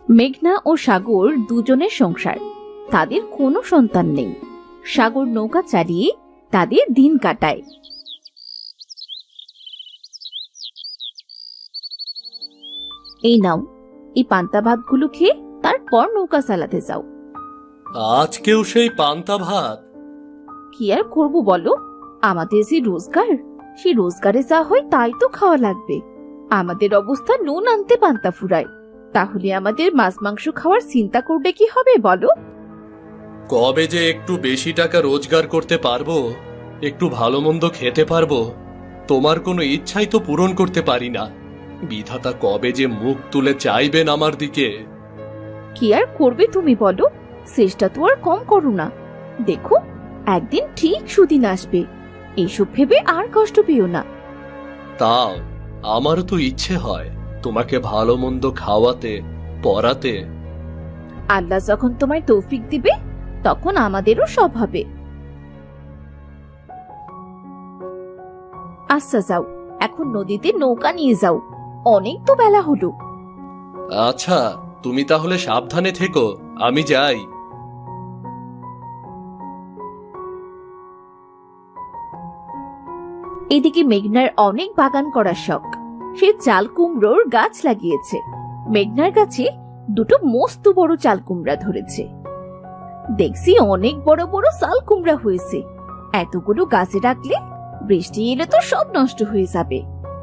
মেঘনা ও সাগর দুজনের সংসার, তাদের কোনো সন্তান নেই। সাগর নৌকা চালিয়ে তাদের দিন কাটায়। এই নাও, এই পান্তা ভাতগুলো খেয়ে তারপর নৌকা চালাতে যাও। আজকেও সেই পান্তা ভাত? কি আর করবো বলো, আমাদের যে রোজগার, সেই রোজগারে যা হয় তাই তো খাওয়া লাগবে। আমাদের অবস্থা নুন আনতে পান্তা ফুরায়, তাহলে আমাদের মাছ মাংস খাওয়ার চিন্তা করবে কি হবে বলো? কবে যে একটু বেশি টাকা রোজগার করতে পারবো, একটু ভালো মন্দ খেতে পারবো, তোমার কোনো ইচ্ছাই তো পূরণ করতে পারি না। বিধাতা কবে যে মুখ তুলে চাইবেন আমার দিকে। কি আর করবে তুমি বলো, চেষ্টা তো আর কম করো না। দেখো, একদিন ঠিক সুদিন আসবে, এইসব ভেবে আর কষ্ট পেও না। তাও আমারও তো ইচ্ছে হয় তোমাকে ভালো মন্দ খাওয়াতে, পরাতে। আল্লাহ যখন তোমায় তৌফিক দিবে, তখন আমাদেরও সব হবে। আচ্ছা যাও, এখন নদীতে নৌকা নিয়ে যাও, অনেক তো বেলা হলো। আচ্ছা, তুমি তাহলে সাবধানে থেকো, আমি যাই। এদিকে মেঘনার অনেক বাগান করার শখ, সে চাল কুমড়োর গাছ লাগিয়েছে। মেঘনার গাছে দুটো মস্ত বড় চাল কুমড়া ধরেছে। দেখছি অনেক বড় বড় চাল কুমড়া হয়েছে। এতগুলো গাছে রাখলে বৃষ্টি এলে তো সব নষ্ট হয়ে যাবে।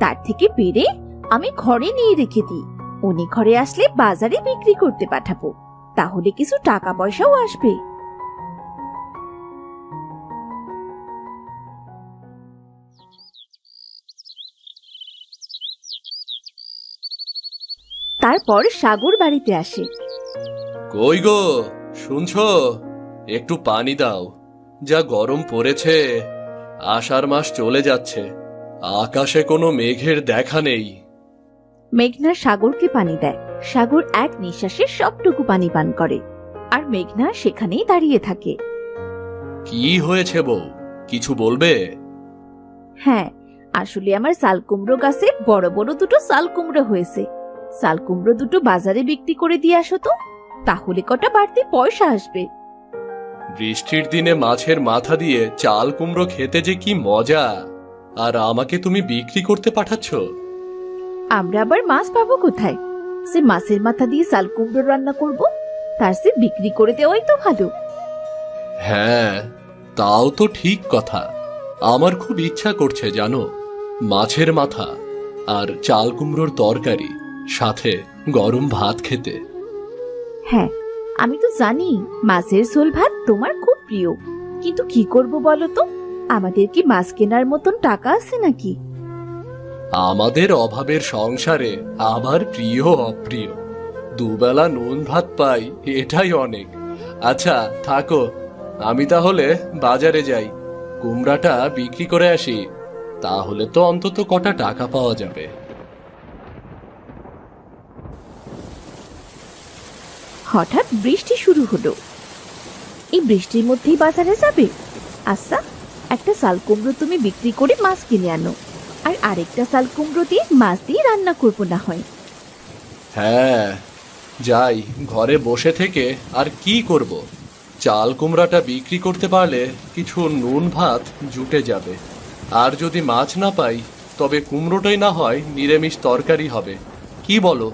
তার থেকে পেরে আমি ঘরে নিয়ে রেখে দিই, উনি ঘরে আসলে বাজারে বিক্রি করতে পাঠাবো, তাহলে কিছু টাকা পয়সাও আসবে। তারপর সাগর বাড়িতে আসে। কই গো, শুনছো? একটু পানি দাও, যা গরম পড়েছে। আষাঢ় মাস চলে যাচ্ছে, আকাশে কোনো মেঘের দেখা নেই। মেঘনা সাগরকে পানি দেয়। সাগর এক নিঃশ্বাসে সবটুকু পানি পান করে, আর মেঘনা সেখানেই দাঁড়িয়ে থাকে। কি হয়েছে বউ, কিছু বলবে? হ্যাঁ, আসলে আমার চাল কুমড়ো গাছে বড় বড় দুটো চাল কুমড়ো হয়েছে। চাল কুমড়ো দুটো বাজারে বিক্রি করে দিয়ে আসো তো, তাহলে কটা বাড়তি পয়সা আসবে। বৃষ্টির দিনে মাছের মাথা দিয়ে চাল কুমড়ো খেতে যে কি মজা, আর আমাকে তুমি বিক্রি করতে পাঠাচ্ছ? আমরা আবার মাছ পাবো কোথায়? সে মাছের মাথা দিয়ে চাল কুমড়ো রান্না করব, তার সে বিক্রি করে দেওয়াই তো ভালো। হ্যাঁ, তাও তো ঠিক কথা। আমার খুব ইচ্ছা করছে জানো, মাছের মাথা আর চাল কুমড়োর তরকারি, সাথে গরম ভাত খেতে। হ্যাঁ, আমি তো জানি মাছের ঝোল ভাত তোমার খুব প্রিয়, কিন্তু কি করব বলো তো, আমাদের কি মাছ কেনার মতন টাকা আছে নাকি? আমাদের অভাবের সংসারে আবার প্রিয় অপ্রিয়, দুবেলা নুন ভাত পাই, এটাই অনেক। আচ্ছা থাকো, আমি তাহলে বাজারে যাই, কুমড়াটা বিক্রি করে আসি, তাহলে তো অন্তত কটা টাকা পাওয়া যাবে। হঠাৎ বৃষ্টি শুরু হলো। এই বৃষ্টির মধ্যেই বাজারে যাবে? আচ্ছা, একটা চাল কুমড়ো তুমি বিক্রি করে মাছ কিনে আনো, আর আরেকটা চাল কুমড়ো দিয়ে মাছ দিয়ে রান্না করবো না হয়। হ্যাঁ যাই, ঘরে বসে থেকে আর কি করব, চাল কুমড়াটা বিক্রি করতে পারলে কিছু নুন ভাত জুটে যাবে। আর যদি মাছ না পাই, তবে কুমড়োটাই না হয় নিরামিষ তরকারি হবে, কি বলো?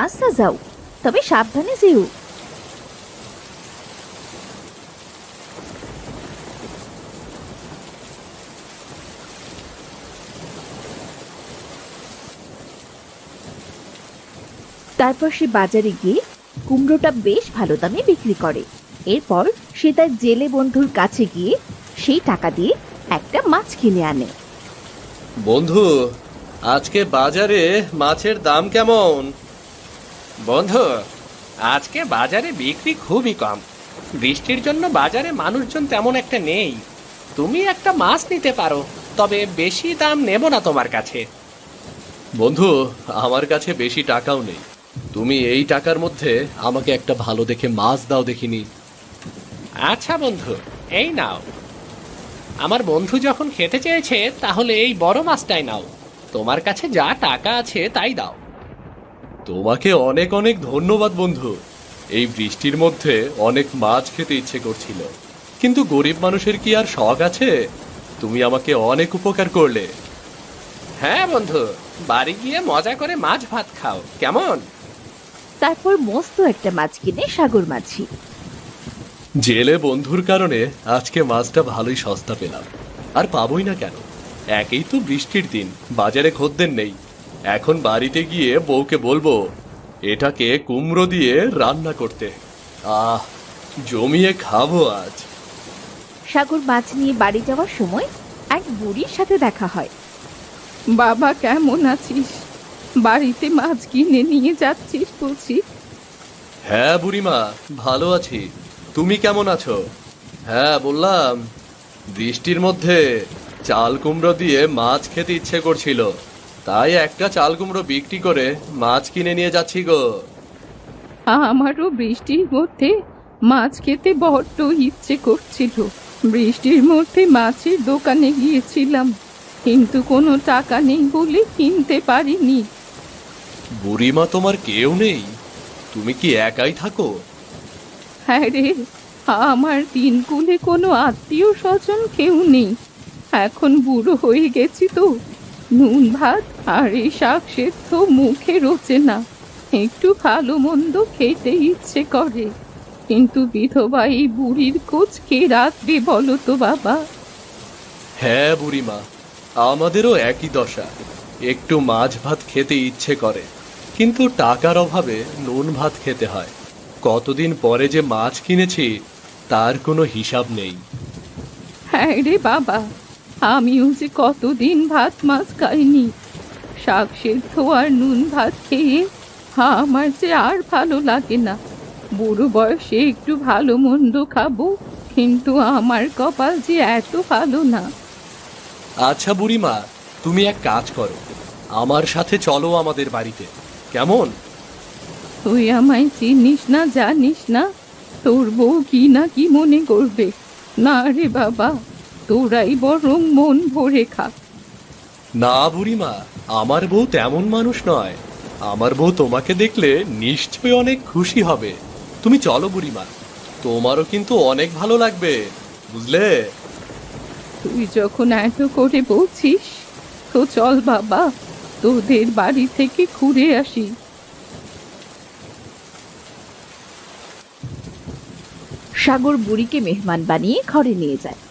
আচ্ছা যাও, তবে সাবধানে যেও। তারপর সে বাজারে গিয়ে কুমড়োটা বেশ ভালো দামে বিক্রি করে। এরপর সে তার জেলে বন্ধুর কাছে গিয়ে সেই টাকা দিয়ে একটা মাছ কিনে আনে। বন্ধু, আজকে বাজারে মাছের দাম কেমন? বন্ধু, আজকে বাজারে বিক্রি খুবই কম। বৃষ্টির জন্য বাজারে মানুষজন তেমন একটা নেই। তুমি একটা মাছ নিতে পারো, তবে বেশি দাম নেব না তোমার কাছে। বন্ধু, আমার কাছে বেশি টাকাও নেই, তুমি এই টাকার মধ্যে আমাকে একটা ভালো দেখে মাছ দাও দেখিনি। আচ্ছা বন্ধু, এই নাও। আমার বন্ধু যখন খেতে চেয়েছে, তাহলে এই বড় মাছটাই নাও। তোমার কাছে যা টাকা আছে তাই দাও। তোমাকে অনেক অনেক ধন্যবাদ বন্ধু। এই বৃষ্টির মধ্যে অনেক মাছ খেতে ইচ্ছে করছিল, কিন্তু গরিব মানুষের কি আর শখ আছে? তুমি আমাকে অনেক উপকার করলে। হ্যাঁ বন্ধু, বাড়ি গিয়ে মজা করে মাছ ভাত খাও কেমন? তারপর মস্ত একটা মাছ কিনে সাগর মাছি। জেলে বন্ধুর কারণে আজকে মাছটা ভালোই সস্তা পেলাম। আর পাবোই না কেন? একেই তো বৃষ্টির দিন, বাজারে খদ্দের নেই। এখন বাড়িতে গিয়ে বউকে বলবো এটাকে কুমড়ো দিয়ে রান্না করতে। আহ, জমিয়ে খাবো আজ। সাগর মাছ নিয়ে বাড়ি যাওয়ার সময় এক বুড়ির সাথে দেখা হয়। বাবা কেমন আছিস? বাড়িতে মাছ কিনে নিয়ে যাচ্ছিস বলছি। হ্যাঁ বুড়িমা, ভালো আছি। তুমি কেমন আছো? হ্যাঁ বললাম, বৃষ্টির মধ্যে চাল কুমড়ো দিয়ে মাছ খেতে ইচ্ছে করছিল, তাই একটা চাল কুমড়ো বিক্রি করে মাছ কিনে নিয়ে যাচ্ছি গো। আমারও বৃষ্টির মধ্যে মাছ খেতে বড্ড ইচ্ছে করছিল। বৃষ্টির মধ্যে মাছের দোকানে গিয়েছিলাম, কিন্তু কোনো টাকা নেই বলে কিনতে পারিনি। বুড়িমা, তোমার কেউ নেই? তুমি কি একাই থাকো? হ্যাঁ রে, আমার দিনকুলে কোনো আত্মীয় স্বজন কেউ নেই। এখন বুড়ো হয়ে গেছি তো, নুন ভাত আর এই শাক সেদ্ধ মুখে রোচে না। একটু ভালো মন্দ খেতে ইচ্ছে করে, কিন্তু বিধবা এই বুড়ির খোঁজ কে রাখবে বলো তো বাবা? হ্যাঁ বুড়িমা, আমাদেরও একই দশা। একটু মাছ ভাত খেতে ইচ্ছে করে, কিন্তু টাকার অভাবে নুন ভাত খেতে হয়। কতদিন পরে যে মাছ কিনেছি তার কোনো হিসাব নেই। হ্যাঁ রে বাবা, আমিও যে কতদিন ভাত মাছ খাইনি। শাক সেদ্ধ আর নুন ভাত খেয়ে আমার যে আর ভালো লাগে না। বুড়ো বয়সে একটু ভালো মন্দ খাবো, কিন্তু আমার কপাল যে এত ভালো না। আচ্ছা বুড়িমা, তুমি এক কাজ করো, আমার সাথে চলো আমাদের বাড়িতে, কেমন? তুই আমায় চিনিস না, জানিস না, তোর বউ কি না কি মনে করবে। না রে বাবা, তোরাই বরং মন ভরে খা। না বুড়িমা, আমার বউ তেমন মানুষ নয়। আমার বউ তোমাকে দেখলে নিশ্চয়ই অনেক খুশি হবে। তুমি চলো বুড়িমা, তোমারও কিন্তু অনেক ভালো লাগবে, বুঝলে? তুই যখন এত করে বলছিস, তো চল বাবা, তোদের বাড়ি থেকে ঘুরে আসি। সাগর বুড়িকে মেহমান বানিয়ে ঘরে নিয়ে যায়।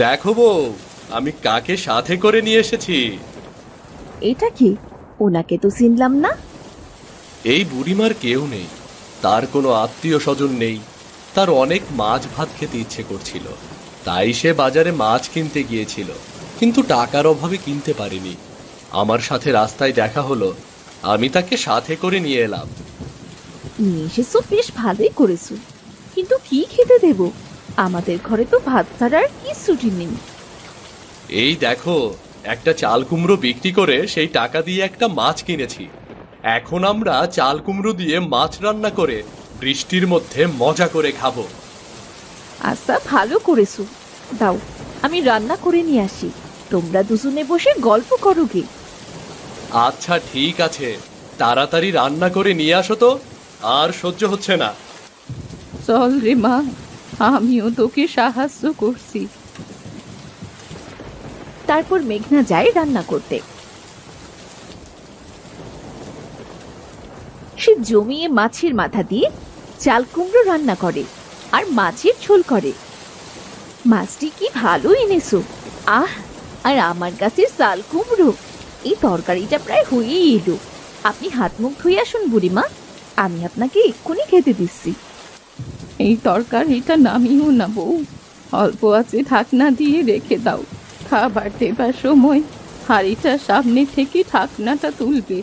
দেখো বউ, আমি কাকে সাথে করে নিয়ে এসেছি। এটা কি? ওনাকে তো চিনলাম না। এই বুড়িমার কেউ নেই, তার কোনো আত্মীয় স্বজন নেই। তার অনেক মাছ ভাত খেতে ইচ্ছে করছিল, তাই সে বাজারে মাছ কিনতে গিয়েছিল, কিন্তু টাকার অভাবে কিনতে পারেনি। আমার সাথে রাস্তায় দেখা হলো, আমি তাকে সাথে করে নিয়ে এলাম। নিয়ে এসেছো, বেশ ভালোই করেছো, কিন্তু কি খেতে দেব? আমাদের ঘরে তো ভাত ছাড়া আর কিচ্ছুটি নেই। এই দেখো, একটা চাল কুমড়ো বিক্রি করে সেই টাকা দিয়ে একটা মাছ কিনেছি। এখন আমরা চাল কুমড়ো দিয়ে মাছ রান্না করে বৃষ্টির মধ্যে মজা করে খাবো। আচ্ছা, ভালো করেছো, দাও আমি রান্না করে নিয়ে আসি, তোমরা দুজনে বসে গল্প করো গে। আচ্ছা ঠিক আছে, তাড়াতাড়ি রান্না করে নিয়ে আসো তো, আর সহ্য হচ্ছে না। চল রে মা, আমিও তোকে সাহায্য করছি। তারপর মেঘনা যায় রান্না করতে। সে জমিয়ে মাছের মাথা দিয়ে চাল কুমড়ো রান্না করে আর মাছের ঝোল করে। মাছটি কি ভালো এনেছো! আহ, আর আমার কাছে চাল কুমড়ো! এই তরকারিটা প্রায় হয়েই এলো। আপনি হাত মুখ ধুয়ে আসুন বুড়িমা, আমি আপনাকে এক্ষুনি খেতে দিচ্ছি। এই তরকারিটা নামিও না বউ, অল্প আছে ঢাকনা দিয়ে রেখে দাও। খাবার দেবার সময় হাঁড়িটা সামনে থেকে ঢাকনাটা তুলবে,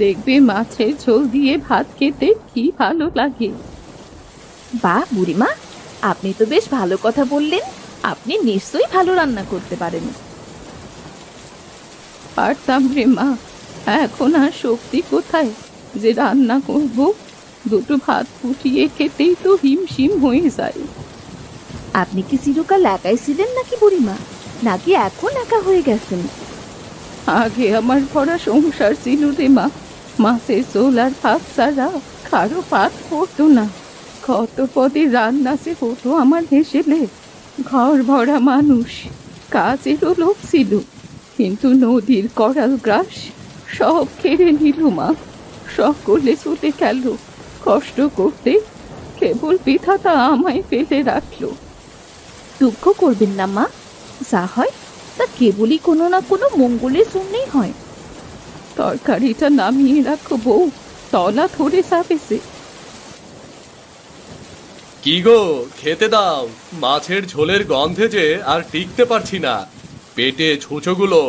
দেখবে মাছের ঝোল দিয়ে ভাত খেতে কি ভালো লাগে। বাহ বুড়িমা, আপনি তো বেশ ভালো কথা বললেন। আপনি নিশ্চয়ই ভালো রান্না করতে পারেন। পারতাম রে মা, এখন আর শক্তি কোথায় যে রান্না করব। দুটো ভাত ফুটিয়ে খেতেই তো হিমশিম হয়ে যায়। আপনি কি চিরকাল একাই ছিলেন নাকি বুড়িমা, নাকি এখন একা হয়ে গেছেন? আগে আমার ভরা সংসার ছিল রে মা, মাছের ঝোল আর ভাত ছাড়া কারো পাত পড়তো না। কত পদে রান্না সে হতো আমার হেসেলে, ঘর ভরা মানুষ, কাজেরও লোক ছিল, কিন্তু নদীর করাল গ্রাস সব কেড়ে নিল মা। সকলে ছুটে গেল কষ্ট করতে, কেবল বিধাতা আমায় ফেলে রাখলো। দুঃখ করবেন না মা, যা হয় তা কেবলই কোনো না কোনো মঙ্গলের জন্যই হয়। তরকারিটা নামিয়ে রাখো বউ, তলা ধরে যাবেছে। কি গো, খেতে দাও, মাছের ঝোলের গন্ধে যে আর টিকতে পারছি না। পেটে ছুঁচোগুলো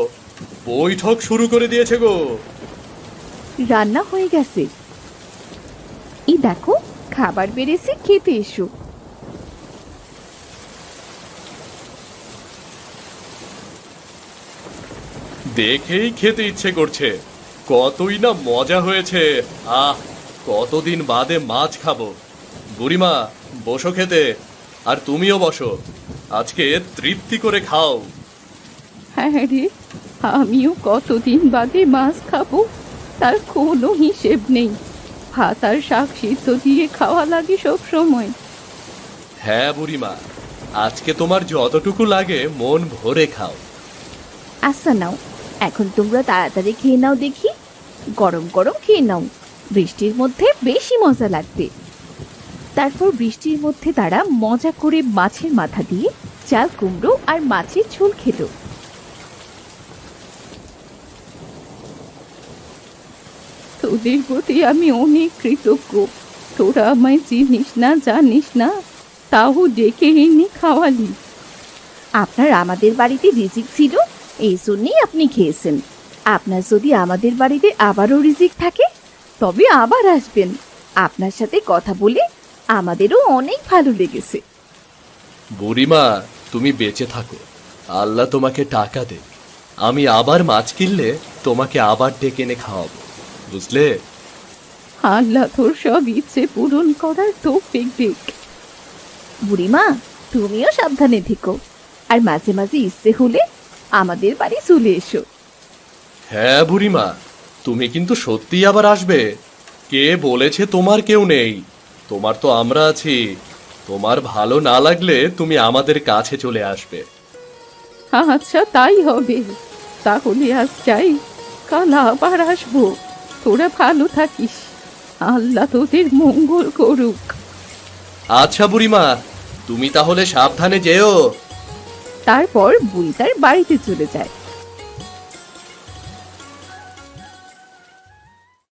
বৈঠক শুরু করে দিয়েছে গো। রান্না হয়ে গেছে, এই দেখো খাবার বেড়েছে, খেতে এসো। দেখেই খেতে ইচ্ছে করছে, কতই না মজা হয়েছে। আহ, কতদিন বাদে মাছ খাবো। বুড়িমা, বসো খেতে, আর তুমিও বসো, আজকে তৃপ্তি করে খাও। হ্যাঁ রে, আমিও কতদিন বাদে মাছ খাবো, তার কোনো হিসেব নেই। ভাত আর শাক সিদ্ধ দিয়ে খাওয়া লাগে সব সময়। হ্যাঁ বুড়িমা, আজকে তোমার যতটুকু লাগে মন ভরে খাও। আচ্ছা নাও, এখন তোমরা তাড়াতাড়ি খেয়ে নাও দেখি, গরম গরম খেয়ে নাও, বৃষ্টির মধ্যে বেশি মজা লাগবে। তারপর বৃষ্টির মধ্যে তারা মজা করে মাছের মাথা দিয়ে চাল কুমড়ো আর মাছের ঝোল খেত। তোদের প্রতি আমি অনেক কৃতজ্ঞ। তোরা আমায় চিনিস না, জানিস না, তাও ডেকে এনে খাওয়ালি। আপনার আমাদের বাড়িতে রিজিক ছিল, এই জন্যই আপনি খেয়েছেন। আপনার যদি আমাদের বাড়িতে আবারও রিজিক থাকে তবে আবার আসবেন। আপনার সাথে কথা বলে আমাদেরও অনেক ভালো লেগেছে। বুড়িমা, তুমি বেঁচে থাকো, আল্লাহ তোমাকে টাকা দেখ। আমি আবার মাছ কিনলে তোমাকে আবার ডেকে এনে খাওয়াবো, বুঝলে? আল্লাহ তোর সব ইচ্ছে পূরণ করার তৌফিক দিক। বুড়িমা, তুমিও সাবধানে থেকো, আর মাঝে মাঝে ইচ্ছে হলে আমাদের বাড়ি চলে এসো। হ্যাঁ বুড়িমা, তুমি কিন্তু সত্যিই আবার আসবে। কে বলেছে তোমার কেউ নেই? তোমার তো আমরা আছি। তোমার ভালো না লাগলে তুমি আমাদের কাছে চলে আসবে। আচ্ছা তাই হবে, তাহলে আজ যাই, কাল আবার আসবো। তোরা ভালো থাকিস, আল্লাহ তোদের মঙ্গল করুক। আচ্ছা বুড়িমা, তুমি তাহলে সাবধানে যেও। তারপর বুড়ি তার বাড়িতে চলে যায়।